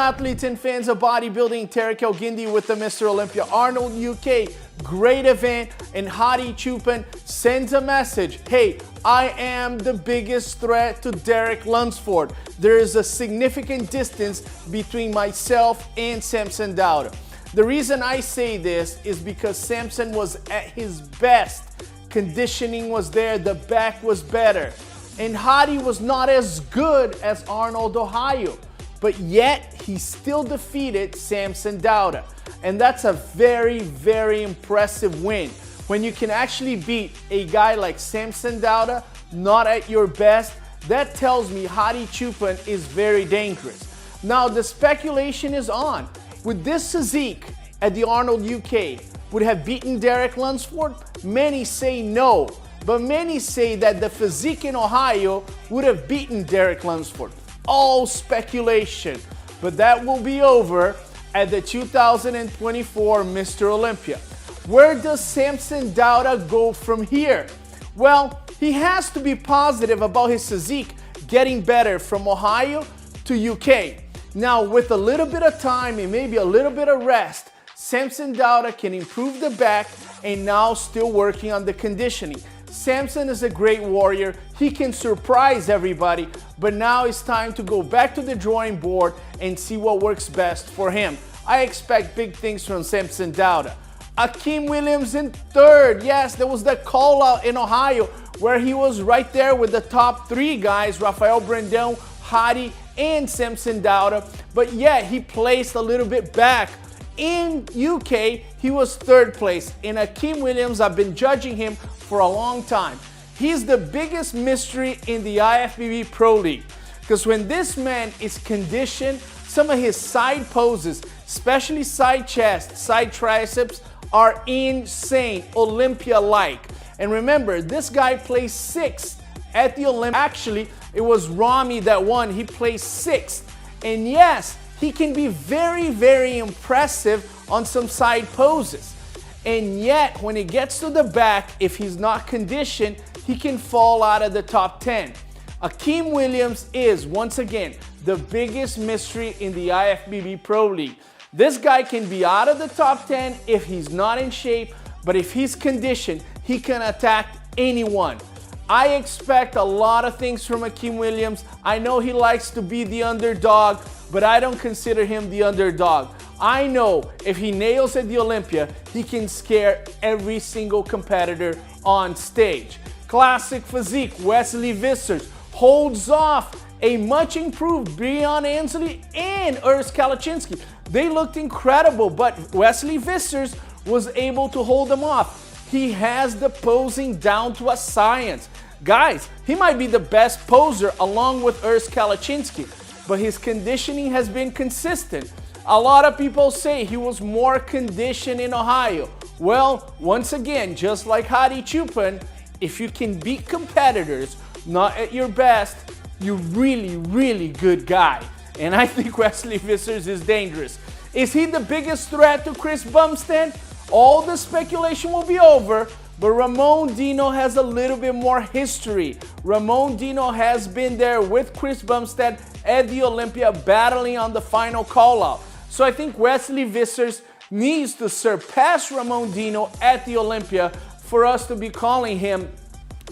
athletes and fans of bodybuilding, Tariq Gindi with the Mr. Olympia Arnold UK. Great event, and Hadi Choopan sends a message. Hey, I am the biggest threat to Derek Lunsford. There is a significant distance between myself and Samson Dauda. The reason I say this is because Samson was at his best. Conditioning was there, the back was better. And Hadi was not as good as Arnold Ohio, but yet he still defeated Samson Dauda. And that's a very, very impressive win. When you can actually beat a guy like Samson Dauda, not at your best, that tells me Hadi Choopan is very dangerous. Now the speculation is on. Would this physique at the Arnold UK would have beaten Derek Lunsford? Many say no, but many say that the physique in Ohio would have beaten Derek Lunsford. All speculation, but that will be over at the 2024 Mr. Olympia. Where does Samson Dauda go from here? Well, he has to be positive about his physique getting better from Ohio to UK. Now, with a little bit of time and maybe a little bit of rest, Samson Dauda can improve the back and now still working on the conditioning. Samson is a great warrior. He can surprise everybody, but now it's time to go back to the drawing board and see what works best for him. I expect big things from Samson Dauda. Akeem Williams in third. Yes, there was that call out in Ohio where he was right there with the top three guys, Rafael Brandão, Hadi, and Samson Dauda, but yet he placed a little bit back. In UK, he was third place. In Akeem Williams, I've been judging him for a long time. He's the biggest mystery in the IFBB Pro League, because when this man is conditioned, some of his side poses, especially side chest, side triceps, are insane, Olympia-like. And remember, this guy placed sixth at the Olympia. Actually, it was Rami that won. He placed sixth. And yes, he can be very, very impressive on some side poses. And yet, when it gets to the back, if he's not conditioned, he can fall out of the top 10. Akeem Williams is, once again, the biggest mystery in the IFBB Pro League. This guy can be out of the top 10 if he's not in shape, but if he's conditioned, he can attack anyone. I expect a lot of things from Akeem Williams. I know he likes to be the underdog, but I don't consider him the underdog. I know if he nails at the Olympia, he can scare every single competitor on stage. Classic physique, Wesley Vissers holds off a much improved Breon Ansley and Urs Kalaczynski. They looked incredible, but Wesley Vissers was able to hold them off. He has the posing down to a science. Guys, he might be the best poser along with Urs Kalaczynski, but his conditioning has been consistent. A lot of people say he was more conditioned in Ohio. Well, once again, just like Hadi Choopan, if you can beat competitors not at your best, you're really, really good guy. And I think Wesley Vissers is dangerous. Is he the biggest threat to Chris Bumstead? All the speculation will be over, but Ramon Dino has a little bit more history. Ramon Dino has been there with Chris Bumstead at the Olympia battling on the final call-out. So I think Wesley Vissers needs to surpass Ramon Dino at the Olympia for us to be calling him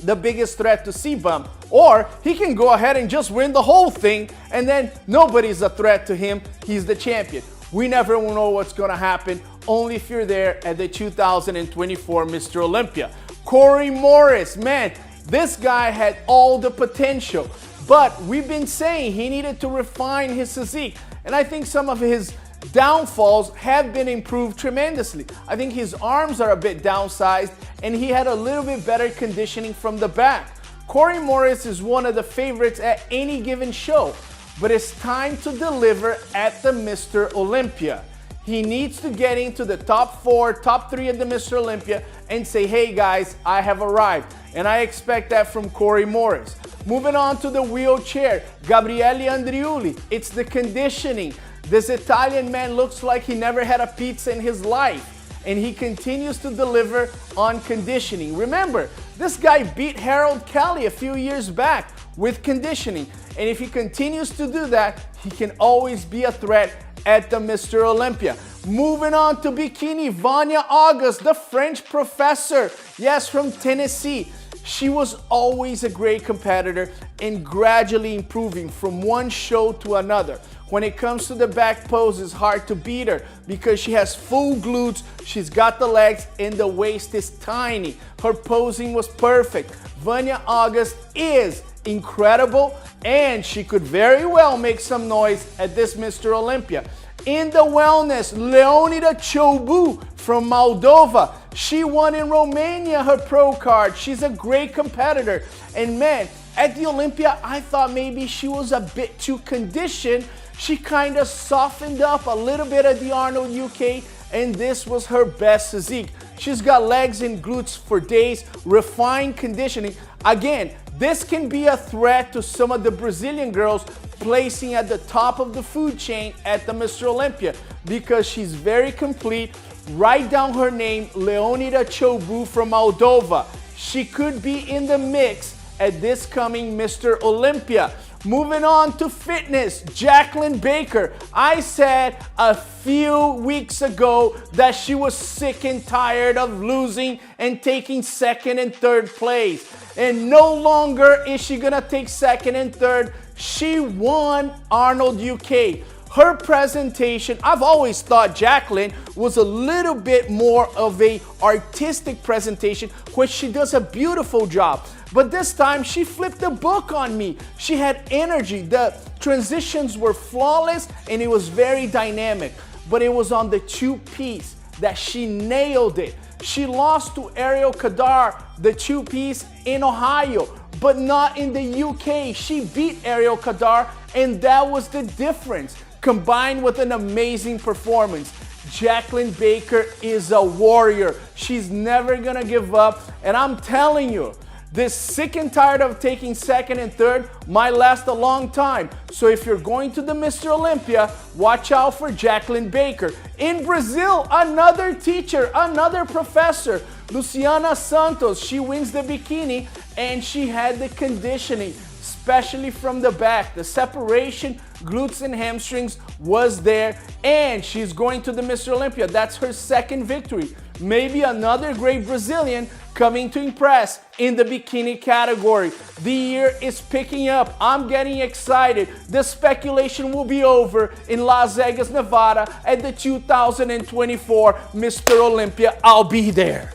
the biggest threat to C-Bum. Or he can go ahead and just win the whole thing, and then nobody's a threat to him. He's the champion. We never will know what's going to happen, only if you're there at the 2024 Mr. Olympia. Corey Morris, man, this guy had all the potential, but we've been saying he needed to refine his physique, and I think some of his downfalls have been improved tremendously. I think his arms are a bit downsized, and he had a little bit better conditioning from the back. Corey Morris is one of the favorites at any given show, but it's time to deliver at the Mr. Olympia. He needs to get into the top 4, top 3 at the Mr. Olympia and say, hey guys, I have arrived. And I expect that from Corey Morris. Moving on to the wheelchair, Gabriele Andriuli. It's the conditioning. This Italian man looks like he never had a pizza in his life, and he continues to deliver on conditioning. Remember, this guy beat Harold Kelly a few years back with conditioning, and if he continues to do that, he can always be a threat at the Mr. Olympia. Moving on to bikini, Vanya August, the French professor, yes, from Tennessee. She was always a great competitor and gradually improving from one show to another. When it comes to the back pose, it's hard to beat her because she has full glutes, she's got the legs, and the waist is tiny. Her posing was perfect. Vanya August is incredible, and she could very well make some noise at this Mr. Olympia. In the wellness, Leonida Chobu from Moldova. She won in Romania her pro card. She's a great competitor. And man, at the Olympia, I thought maybe she was a bit too conditioned. She kind of softened up a little bit at the Arnold UK, and this was her best physique. She's got legs and glutes for days, refined conditioning. Again, this can be a threat to some of the Brazilian girls placing at the top of the food chain at the Mr. Olympia because she's very complete. Write down her name, Leonida Chobu from Moldova. She could be in the mix at this coming Mr. Olympia. Moving on to fitness, Jacqueline Baker. I said a few weeks ago that she was sick and tired of losing and taking second and third place. And no longer is she gonna take second and third. She won Arnold UK. Her presentation, I've always thought Jacqueline was a little bit more of a artistic presentation, which she does a beautiful job. But this time she flipped the book on me. She had energy. The transitions were flawless and it was very dynamic. But it was on the two-piece that she nailed it. She lost to Ariel Kadar, the two-piece in Ohio, but not in the UK. She beat Ariel Kadar, and that was the difference, combined with an amazing performance. Jacqueline Baker is a warrior. She's never gonna give up, and I'm telling you, this sick and tired of taking second and third might last a long time. So if you're going to the Mr. Olympia, watch out for Jacqueline Baker. In Brazil, another teacher, another professor, Luciana Santos. She wins the bikini and she had the conditioning, especially from the back. The separation, glutes and hamstrings was there, and she's going to the Mr. Olympia. That's her second victory. Maybe another great Brazilian coming to impress in the bikini category. The year is picking up. I'm getting excited. The speculation will be over in Las Vegas, Nevada at the 2024 Mr. Olympia. I'll be there.